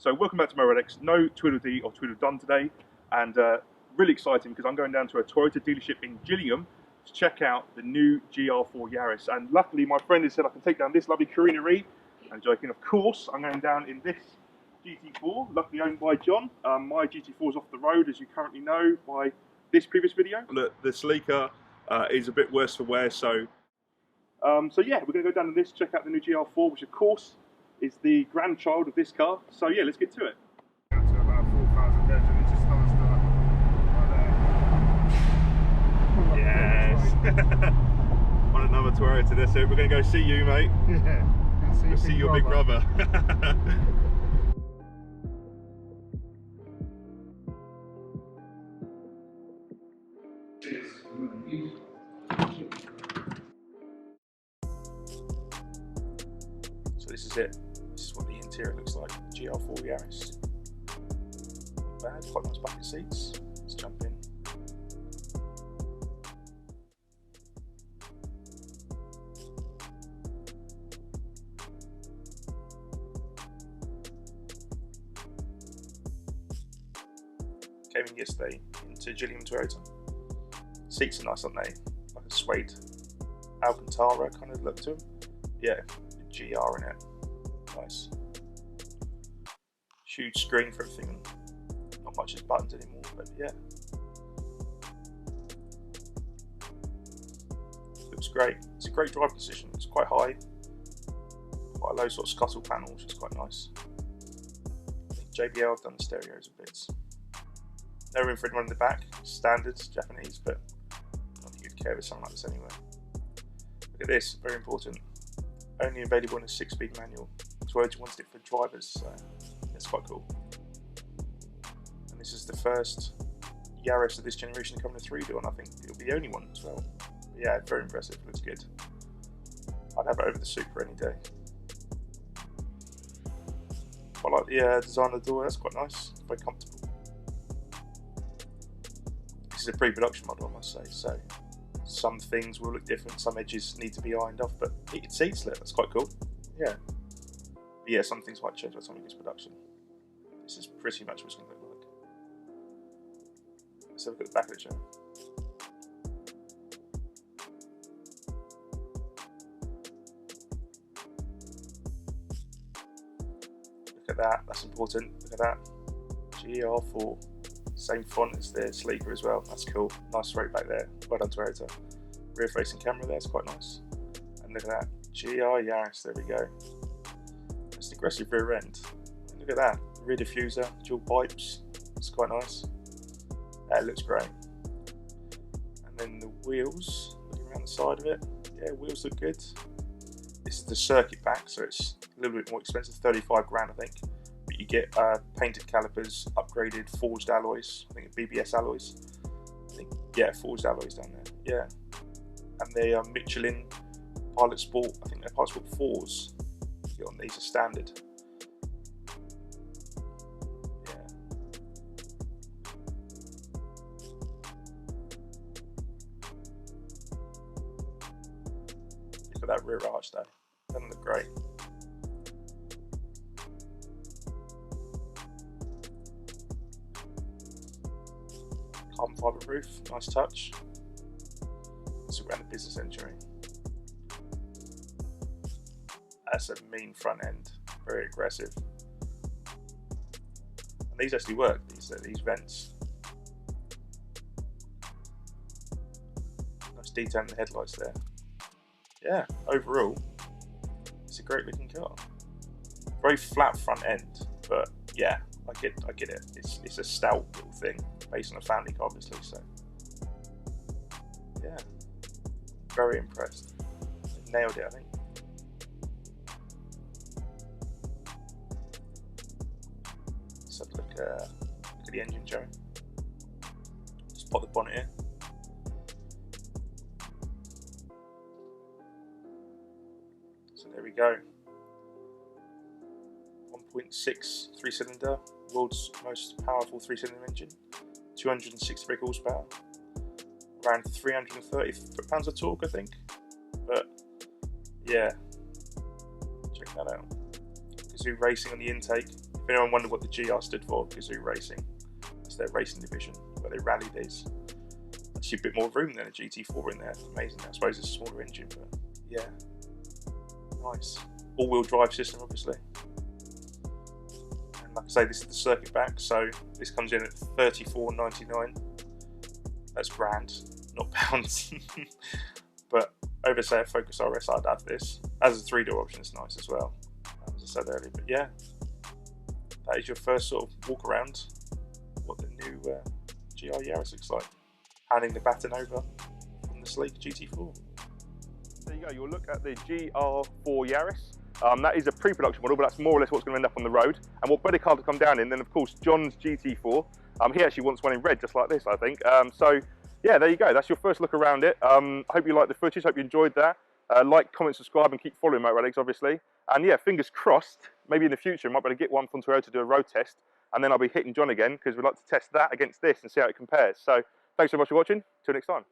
So welcome back to my ADDICTS. No Tweedledee or Tweedledum today, and really exciting because I'm going down to a Toyota dealership in Gillingham to check out the new GR4 Yaris. And luckily my friend has said I can take down this lovely Carina Reed. I'm joking, of course. I'm going down in this GT4, luckily owned by John. My GT4 is off the road, as you currently know by this previous video. Look, the Celica is a bit worse for wear, so yeah, we're going to go down to this, check out the new GR4, which of course is the grandchild of this car. So yeah, let's get to it. To about 4,000 dead, and it just starts to right there. Yes. On another Toyota, that's it. We're going to go see you, mate. Yeah. We'll see your big brother. So this is it. This is what the interior looks like. GR4 Yaris. Not bad. Quite nice bucket seats. Let's jump in. Came in yesterday into Gillingham Toyota. Seats are nice, aren't they? Like a suede Alcantara kind of look to them. Yeah, the GR in it. Nice. Huge screen for everything. Not much is buttons anymore, but yeah. Looks great. It's a great drive position. It's quite high. Quite a low sort of scuttle panel, which is quite nice. I think JBL have done the stereos a bit. No room for anyone in the back. Standard Japanese, but I think you'd care with something like this anyway. Look at this, very important. Only available in a 6-speed manual. Toyota wanted it for drivers, so that's quite cool. And this is the first Yaris of this generation coming to 3-door, and I think it'll be the only one as well. But yeah, very impressive. Looks good. I'd have it over the Supra any day. I like the design of the door. That's quite nice. Very comfortable. This is a pre-production model, I must say, so some things will look different, some edges need to be ironed off, but heated seats, look, that's quite cool. Yeah. But yeah, some things might change by the time it gets production. This is pretty much what it's going to look like. Let's have a look at the back of the chair. Look at that, that's important. Look at that. GR4. Same font as the Celica as well. That's cool. Nice straight back there. Well done, Toyota. Rear facing camera there, it's quite nice. And look at that. GR Yaris, there we go. It's an aggressive rear end. And look at that. Rear diffuser, dual pipes. It's quite nice. It looks great. And then the wheels, looking around the side of it. Yeah, wheels look good. This is the circuit pack, so it's a little bit more expensive, 35 grand I think. But you get painted calipers, upgraded forged alloys, I think BBS alloys. I think, yeah, forged alloys down there, yeah. And they are Michelin Pilot Sport, I think they're Pilot Sport 4s. You get on these are standard. Yeah. Look at that rear arch though, doesn't look great. Carbon fibre roof, nice touch. It's around the business entry. That's a mean front end, very aggressive. And these actually work, these vents. Nice detail in the headlights there. Yeah, overall, it's a great looking car. Very flat front end, but yeah, I get it. It's a stout little thing based on a family car, obviously. So yeah, very impressed. Nailed it, I think. Let's have a look at the engine, Joe. Just pop the bonnet in. So there we go. 1.6 3-cylinder, world's most powerful 3-cylinder engine, 260 brake horsepower, around 330 foot-pounds of torque, I think. But yeah, check that out. Kazoo Racing on the intake. If anyone wondered what the GR stood for, Gazoo Racing, that's their racing division where they rally these. Actually, a bit more room than a GT4 in there. Amazing. I suppose it's a smaller engine, but yeah, nice. All-wheel drive system, obviously. And like I say, this is the circuit back, so this comes in at $34.99. That's grand, not pounds. But over, say, a Focus RS, I'd have this. As a 3-door option, it's nice as well, as I said earlier. But yeah, that is your first sort of walk around what the new GR Yaris looks like. Handing the baton over from the Celica GT-Four. There you go, you'll look at the GR4 Yaris. That is a pre-production model, but that's more or less what's going to end up on the road. And what better car to come down in than, of course, John's GT4. He actually wants one in red, just like this, I think. So, yeah, there you go. That's your first look around it. I hope you liked the footage. Hope you enjoyed that. Like, comment, subscribe, and keep following Motor Addicts, obviously. And yeah, fingers crossed, maybe in the future, I might be able to get one from Toyota to do a road test. And then I'll be hitting John again, because we'd like to test that against this and see how it compares. So, thanks so much for watching. Till next time.